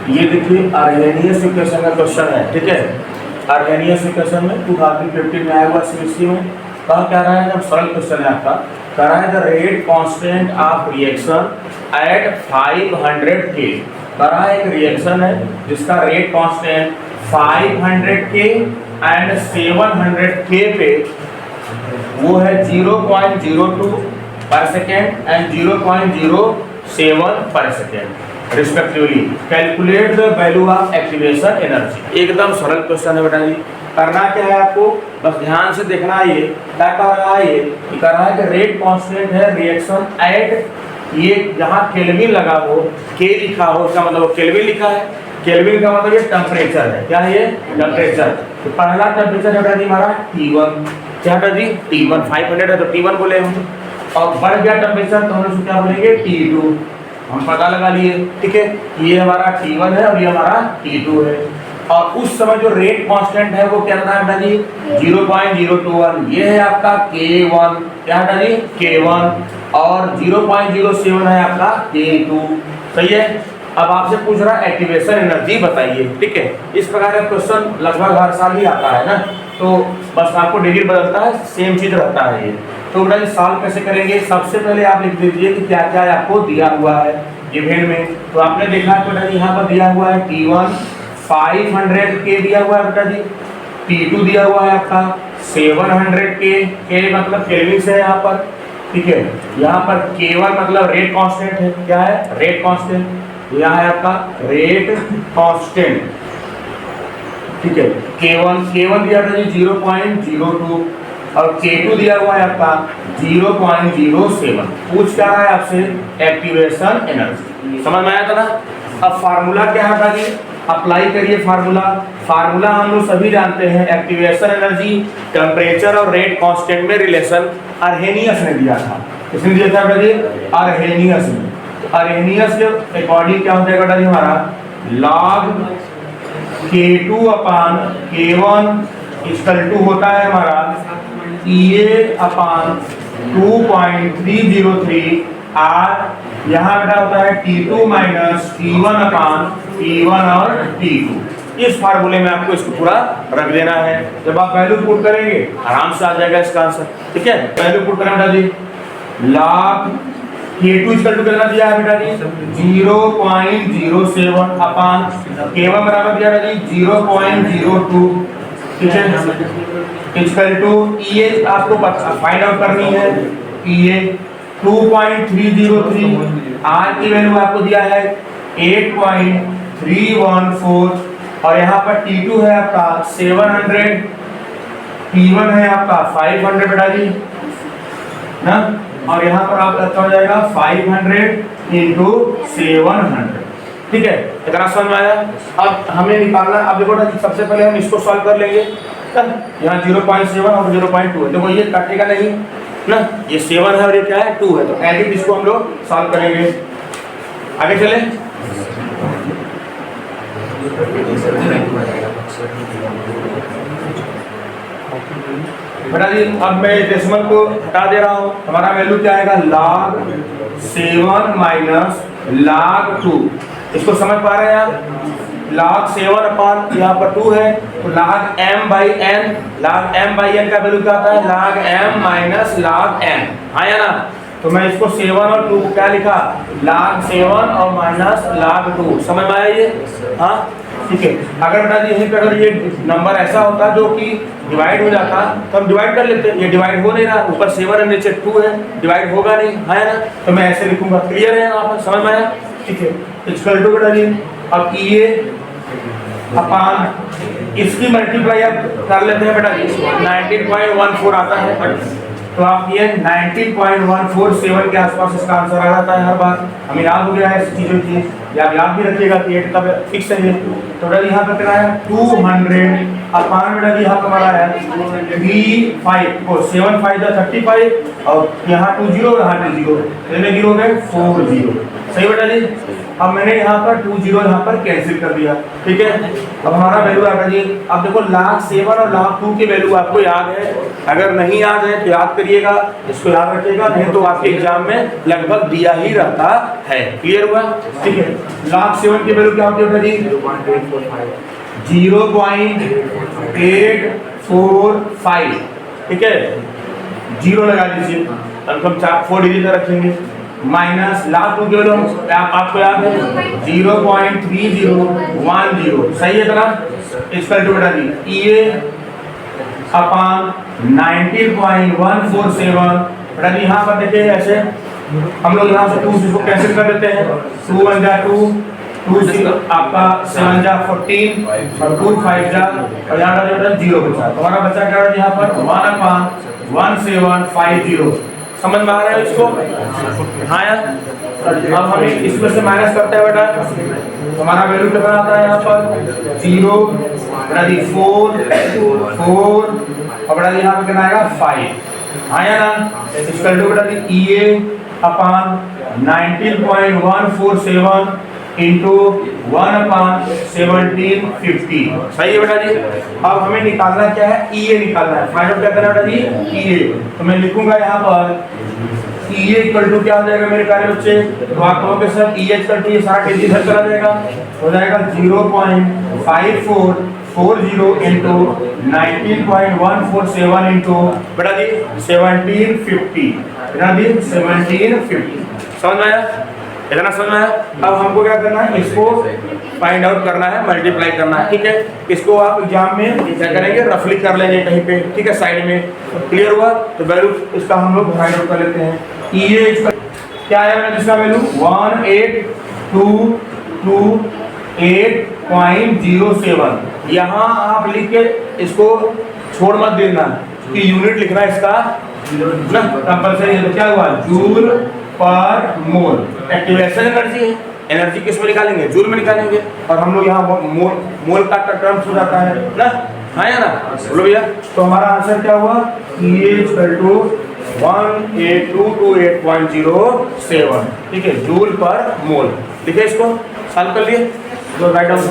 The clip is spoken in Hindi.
ये देखिए अर्हेनियस इक्वेशन का क्वेश्चन है, ठीक है। अर्हेनियस इक्वेशन में 2015 में आया हुआ सीबीएसई में। कहा क्या रहा है, जब सरल क्वेश्चन है आपका, कह रहा है the rate constant of reaction at 500 के। कह रहा है एक रिएक्शन है जिसका रेट कांस्टेंट 500 के एंड 700 के पे वो है 0.02 पर सेकेंड एंड 0.07 पर second respectively. Calculate the value of activation energy. एकदम सरल क्वेश्चन है बेटा जी। करना क्या है आपको, बस ध्यान से देखना है। ये क्या कह रहा है, ये कह रहा है कि रेट कांस्टेंट है रिएक्शन एट, ये जहाँ केल्विन लगा हो, के लिखा हो, उसका मतलब केल्विन लिखा है। केल्विन का मतलब ये टेम्परेचर है। क्या है ये, टेम्परेचर। तो पहला टेम्परेचर है बेटा जी हमारा T1। क्या है जी, T1 500 है तो T1 बोले हम। और बढ़ गया टेम्परेचर तो हम लोग क्या बोलेंगे, T2। हम पता लगा लिए, ठीक है। ये हमारा T1 है और ये हमारा T2 है। और उस समय जो रेट कांस्टेंट है वो क्या है बेटा जी, 0.021। ये है आपका K1। क्या है जी, K1। और 0.07 है आपका K2। सही है। अब आपसे पूछ रहा है एक्टिवेशन एनर्जी बताइए, ठीक है। इस प्रकार का क्वेश्चन लगभग हर साल ही आता है ना, तो बस आपको डिग्री बदलता है, सेम चीज रहता है ये। तो बेटा जी सॉल्व कैसे करेंगे, सबसे पहले आप लिख दीजिए कि क्या क्या आपको दिया हुआ है गिवन में। तो आपने देखा है बेटा जी यहाँ पर दिया हुआ है T1 500 के दिया हुआ है बेटा जी, T2 दिया हुआ है आपका 700 के मतलब केल्विन से है यहाँ पर, ठीक है। यहाँ पर K1 मतलब रेट कांस्टेंट है। क्या है, रेट कांस्टेंट। यहाँ है आपका रेट कांस्टेंट, ठीक है। K1 दिया था जी 0.02 और K2 दिया हुआ है आपका 0.07। पूछ क्या रहा है आपसे, एक्टिवेशन एनर्जी। समझ में आया था ना। अब फार्मूला क्या है जी, अप्लाई करिए फार्मूला। फार्मूला हम लोग सभी जानते हैं, एक्टिवेशन एनर्जी टेम्परेचर और रेट कांस्टेंट में रिलेशन अर्हेनियस ने दिया था। किसने दिया था बेटा जी, अर्हेनियस ने। अर्हेनियस के अकॉर्डिंग क्या होता है बेटा जी हमारा, log K2 upon K1 equal to होता है हमारा EA अपान 2.303 R। यहाँ बेटा होता है T2 माइनस T1 अपान T1 और T2। इस फार्मूले में आपको इसको पूरा रख देना है। जब आप वैल्यू पुट करेंगे आराम से आ जाएगा इसका आंसर, ठीक है। वैल्यू पुट करें बेटा जी, log K2 इक्वल टू कितना दिया है बेटा जी 0.07 अपान K1 बराबर दिया है जी 0.02, ठीक है। इक्वल टू EA आपको फाइंड आउट करनी है, EA 2.303। R की वैल्यू आपको दिया है 8.314 और यहाँ पर T2 है आपका 700, T1 है आपका 500 बेटा जी ना। और यहाँ पर आप रखा हो जाएगा 500 इंटू 700, ठीक है। इतना समझ में आया। अब हमें निकालना, अब देखो ना सबसे पहले हम इसको सॉल्व कर लेंगे। यहाँ 0.7 और 0.2 है, देखो ये काटेगा नहीं ना, ये 7 है और ये क्या है 2 है, तो एडिट इसको हम लोग सॉल्व करेंगे। आगे चले, बेटा जी अब मैं डेसिमल को हटा दे रहा हूँ। हमारा वैल्यू क्या आएगा, log 7 माइनस log 2। इसको समझ पा रहे हैं आप, log 7 अपान यहाँ पर 2 है तो log m by n। log m by n का वैल्यू क्या आता है, log m minus log n, आया ना। तो मैं इसको 7 और 2 क्या लिखा, log 7 और माइनस log 2। समझ में आया ये, हाँ ठीक है। अगर बेटा जी यहीं पे अगर ये नंबर ऐसा होता जो कि डिवाइड हो जाता तो हम डिवाइड कर लेते, ये डिवाइड हो नहीं रहा, ऊपर 7 है नीचे 2 है, डिवाइड होगा नहीं, है ना। तो मैं ऐसे लिखूंगा, क्लियर है यहाँ पर, समझ में आया, ठीक है। इक्वल टू बेटा जी अब EA अपान इसकी मल्टीप्लाई अब कर लेते हैं बेटा जी, 19.14 आता है। तो आप ये 19.147 के आसपास इसका आंसर आ जाता है हर बार। हमें याद हो गया है इस चीज़ों की, या आप याद भी रखिएगा कि ये तब फिक्स है ये। तो यहाँ पर कितना है 200 अपान बेटा जी यहाँ हमारा है 7 5 35 और यहाँ 2 0 यहाँ 2 0 कितने जीरो गए 4 0 सही बेटा जी। अब मैंने यहाँ पर 2 0 यहाँ पर कैंसिल कर दिया ठीक है। अब हमारा वैल्यू आएगा जी, अब देखो लाख 7 और लाख 2 की वैल्यू आपको याद है, अगर नहीं याद है तो याद करिएगा, इसको याद रखिएगा, नहीं तो आपके एग्जाम में लगभग दिया ही रहता है। क्लियर हुआ ठीक है। लाख 7 की वैल्यू क्या होती है बेटा जी 0.845 ठीक है, जीरो लगा दीजिए, हम 4 डिजिट रखेंगे, माइनस लाख 2 की वैल्यू आपको याद है 0.3010 सही है ना। इसका जो बेटा जी ये अपान 19.147 बेटा जी यहाँ पर देखिए ऐसे हम लोग यहाँ से 2 को कैंसिल कर देते हैं, 2 1 जा 2 2 आपका 7 जा 14 और 2 5 जा और यहाँ का जो 0 बचा, हमारा बचा क्या है यहाँ पर 1/1750 समझ में आ रहा है इसको। हाँ यार अब हम इसमें से माइनस करते हैं बेटा, हमारा वैल्यू कितना आता है यहाँ पर 0 बेटा जी 4 4 और बेटा जी यहाँ पे कितना आएगा 5। हाँ या ना, इसका बेटा जी ये अपान 19.147 इंटू 1/1750 सही है बेटा जी। अब हमें निकालना क्या है ई ए निकालना है, फाइंड आउट क्या करना है बेटा जी ई ए। तो मैं लिखूंगा यहाँ पर ई ए इक्वल टू क्या हो जाएगा मेरे प्यारे बच्चे, तो आप कहोगे sir e a equal to ये सारा डिजिट इधर चला जाएगा, हो जाएगा 0.5440 इंटू 19.147 इंटू बेटा जी 1750 बेटा जी 1750 समझ में आया, इतना समझ में आया। अब हमको क्या करना है, इसको फाइंड आउट करना है, मल्टीप्लाई करना है ठीक है। इसको आप एग्जाम में क्या करेंगे रफली कर लेंगे कहीं पे ठीक है साइड में। क्लियर हुआ, तो वैल्यू इसका हम लोग फाइंड आउट कर लेते हैं। ई ए क्या आया इसका वैल्यू 18228.07। यहाँ आप लिख के इसको छोड़ मत देना कि यूनिट लिखना है इसका ना कंपलसरी है। तो क्या हुआ जूल पर मोल, एक्टिवेशन एनर्जी है, एनर्जी किस में निकालेंगे जूल में निकालेंगे, और हम लोग यहाँ मोल का टर्म्स हो जाता है ना। हाँ या ना बोलो भैया। तो हमारा आंसर क्या हुआ E इक्वल टू 18228.07 ठीक है जूल पर मोल। ठीक है इसको सॉल्व कर लिए, तो राइट डाउन